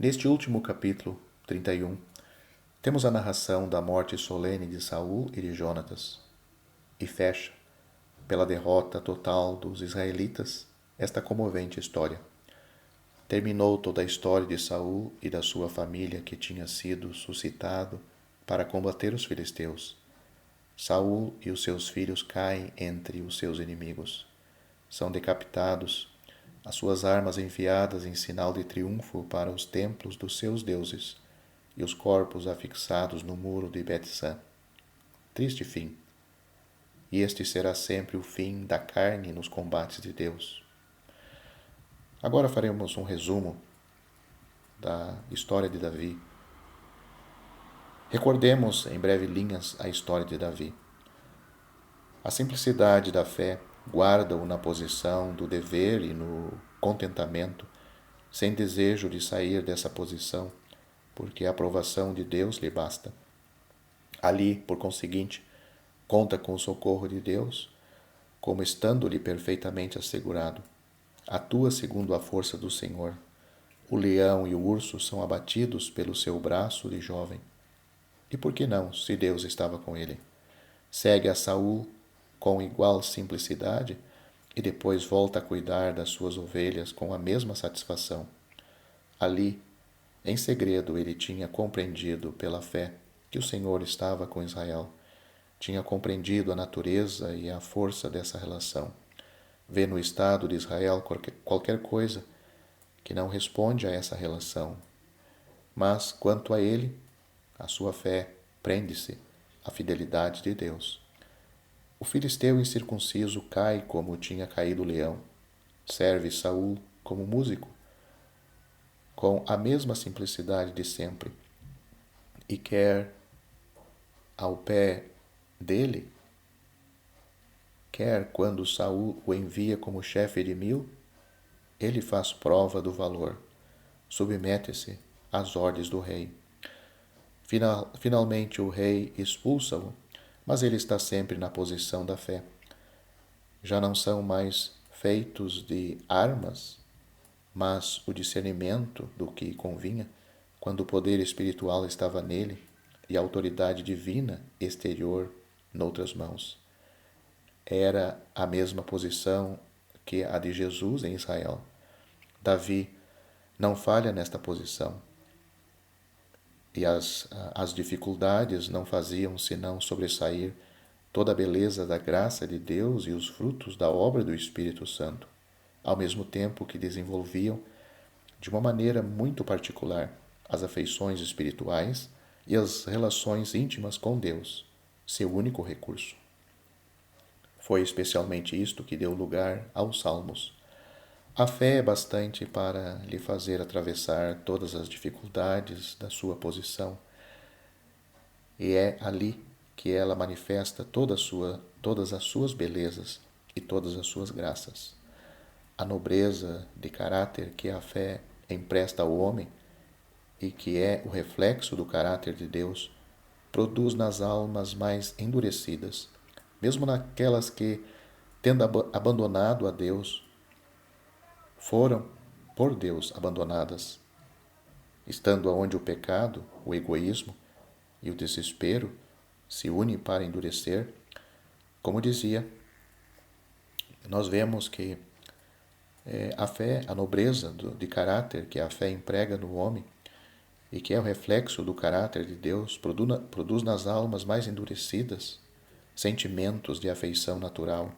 Neste último capítulo 31, temos a narração da morte solene de Saul e de Jonatas, e fecha, pela derrota total dos israelitas, esta comovente história. Terminou toda a história de Saul e da sua família que tinha sido suscitado para combater os filisteus. Saul e os seus filhos caem entre os seus inimigos. São decapitados, as suas armas enviadas em sinal de triunfo para os templos dos seus deuses, e os corpos afixados no muro de Bet-san. Triste fim. E este será sempre o fim da carne nos combates de Deus. Agora faremos um resumo da história de Davi. Recordemos em breve linhas a história de Davi. A simplicidade da fé guarda-o na posição do dever e no contentamento, sem desejo de sair dessa posição, porque a aprovação de Deus lhe basta. Ali, por conseguinte, conta com o socorro de Deus, como estando-lhe perfeitamente assegurado. Atua segundo a força do Senhor. O leão e o urso são abatidos pelo seu braço de jovem. E por que não, se Deus estava com ele? Segue a Saul com igual simplicidade e depois volta a cuidar das suas ovelhas com a mesma satisfação. Ali, em segredo, ele tinha compreendido pela fé que o Senhor estava com Israel. Tinha compreendido a natureza e a força dessa relação. Vê no estado de Israel qualquer coisa que não responde a essa relação. Mas, quanto a ele, a sua fé prende-se à fidelidade de Deus. O filisteu incircunciso cai como tinha caído o leão. Serve Saul como músico, com a mesma simplicidade de sempre, e quer ao pé dele, quer quando Saul o envia como chefe de 1000, ele faz prova do valor, submete-se às ordens do rei. Finalmente o rei expulsa-o, mas ele está sempre na posição da fé. Já não são mais feitos de armas, mas o discernimento do que convinha, quando o poder espiritual estava nele e a autoridade divina exterior noutras mãos. Era a mesma posição que a de Jesus em Israel. Davi não falha nesta posição. E as dificuldades não faziam senão sobressair toda a beleza da graça de Deus e os frutos da obra do Espírito Santo, ao mesmo tempo que desenvolviam, de uma maneira muito particular, as afeições espirituais e as relações íntimas com Deus, seu único recurso. Foi especialmente isto que deu lugar aos Salmos. A fé é bastante para lhe fazer atravessar todas as dificuldades da sua posição, e é ali que ela manifesta todas as suas belezas e todas as suas graças. A nobreza de caráter que a fé empresta ao homem e que é o reflexo do caráter de Deus, produz nas almas mais endurecidas, mesmo naquelas que, tendo abandonado a Deus, foram por Deus abandonadas, estando onde o pecado, o egoísmo e o desespero se unem para endurecer. Como dizia, nós vemos que a fé, a nobreza de caráter que a fé emprega no homem e que é o reflexo do caráter de Deus, produz nas almas mais endurecidas sentimentos de afeição natural,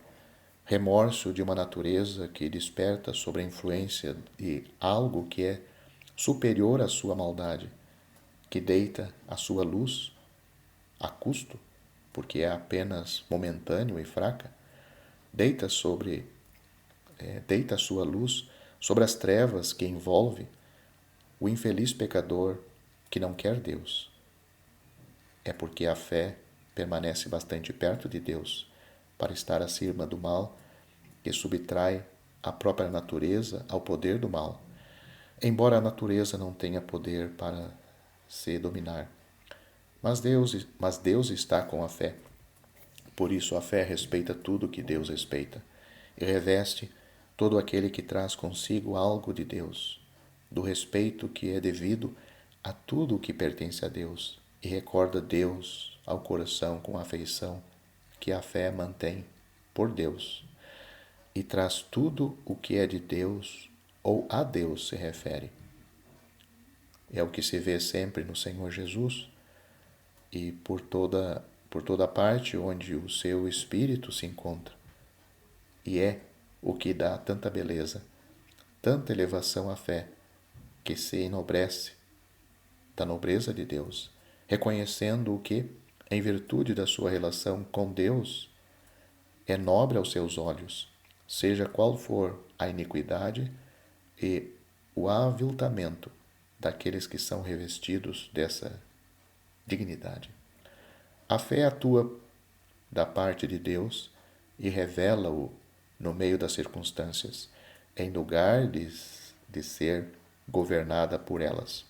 remorso de uma natureza que desperta sob a influência de algo que é superior à sua maldade, que deita a sua luz a custo, porque é apenas momentâneo e fraca, deita a sua luz sobre as trevas que envolve o infeliz pecador que não quer Deus. É porque a fé permanece bastante perto de Deus para estar acima do mal que subtrai a própria natureza ao poder do mal, embora a natureza não tenha poder para se dominar. Mas Deus está com a fé. Por isso a fé respeita tudo que Deus respeita e reveste todo aquele que traz consigo algo de Deus. do respeito que é devido a tudo o que pertence a Deus e recorda Deus ao coração com a afeição que a fé mantém por Deus e traz tudo o que é de Deus ou a Deus se refere. É o que se vê sempre no Senhor Jesus e por toda parte onde o seu Espírito se encontra. E é o que dá tanta beleza, tanta elevação à fé, que se enobrece da nobreza de Deus, reconhecendo o que, em virtude da sua relação com Deus, é nobre aos seus olhos, seja qual for a iniquidade e o aviltamento daqueles que são revestidos dessa dignidade. A fé atua da parte de Deus e revela-o no meio das circunstâncias, em lugar de ser governada por elas.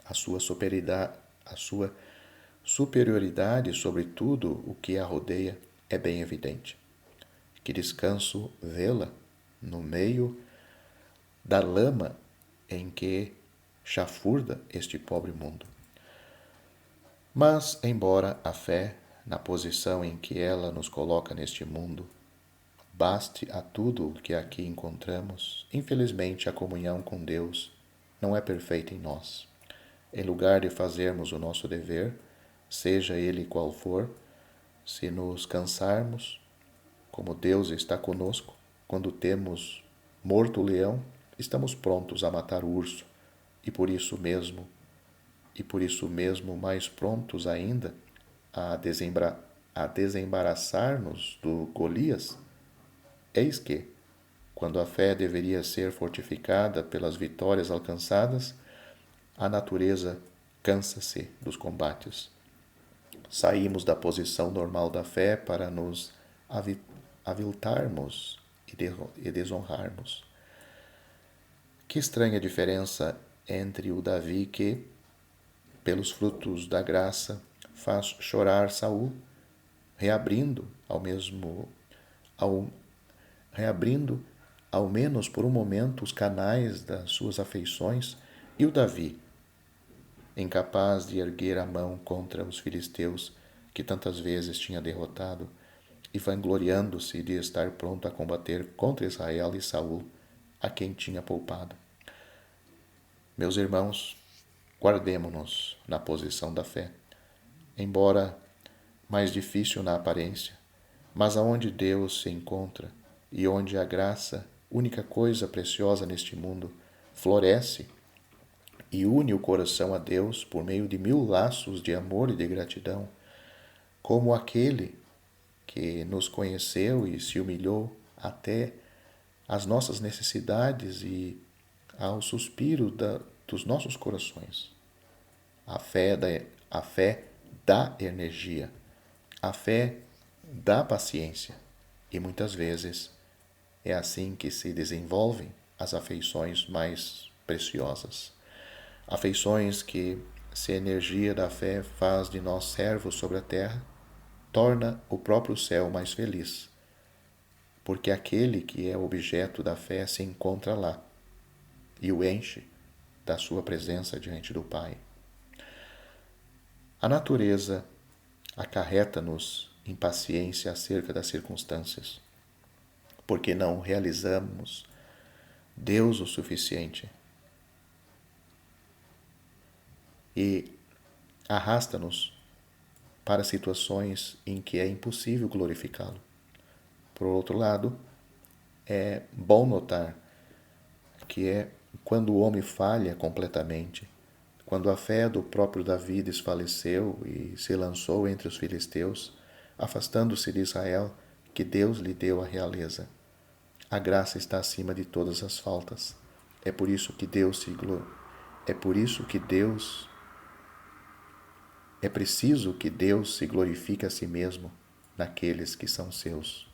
A sua superioridade sobre tudo o que a rodeia é bem evidente. Que descanso vê-la no meio da lama em que chafurda este pobre mundo. Mas, embora a fé, na posição em que ela nos coloca neste mundo, baste a tudo o que aqui encontramos, infelizmente a comunhão com Deus não é perfeita em nós. Em lugar de fazermos o nosso dever, seja ele qual for, se nos cansarmos, como Deus está conosco, quando temos morto o leão, estamos prontos a matar o urso, e por isso mesmo mais prontos ainda a desembaraçar-nos do Golias. Eis que, quando a fé deveria ser fortificada pelas vitórias alcançadas, a natureza cansa-se dos combates. Saímos da posição normal da fé para nos aviltarmos e desonrarmos. Que estranha diferença entre o Davi que, pelos frutos da graça, faz chorar Saul, reabrindo ao menos por um momento os canais das suas afeições, e o Davi, incapaz de erguer a mão contra os filisteus que tantas vezes tinha derrotado, e vangloriando-se de estar pronto a combater contra Israel e Saul, a quem tinha poupado. Meus irmãos, guardemo-nos na posição da fé, embora mais difícil na aparência, mas aonde Deus se encontra e onde a graça, única coisa preciosa neste mundo, floresce e une o coração a Deus por meio de 1000 laços de amor e de gratidão, como aquele que nos conheceu e se humilhou até às nossas necessidades e ao suspiro dos nossos corações. A fé dá energia, a fé dá paciência e muitas vezes é assim que se desenvolvem as afeições mais preciosas. Afeições que, se a energia da fé faz de nós servos sobre a terra, torna o próprio céu mais feliz, porque aquele que é objeto da fé se encontra lá e o enche da sua presença diante do Pai. A natureza acarreta-nos impaciência acerca das circunstâncias, porque não realizamos Deus o suficiente, e arrasta-nos para situações em que é impossível glorificá-lo. Por outro lado, é bom notar que é quando o homem falha completamente, quando a fé do próprio Davi desfaleceu e se lançou entre os filisteus, afastando-se de Israel, que Deus lhe deu a realeza. A graça está acima de todas as faltas. É por isso que é preciso que Deus se glorifique a si mesmo naqueles que são seus.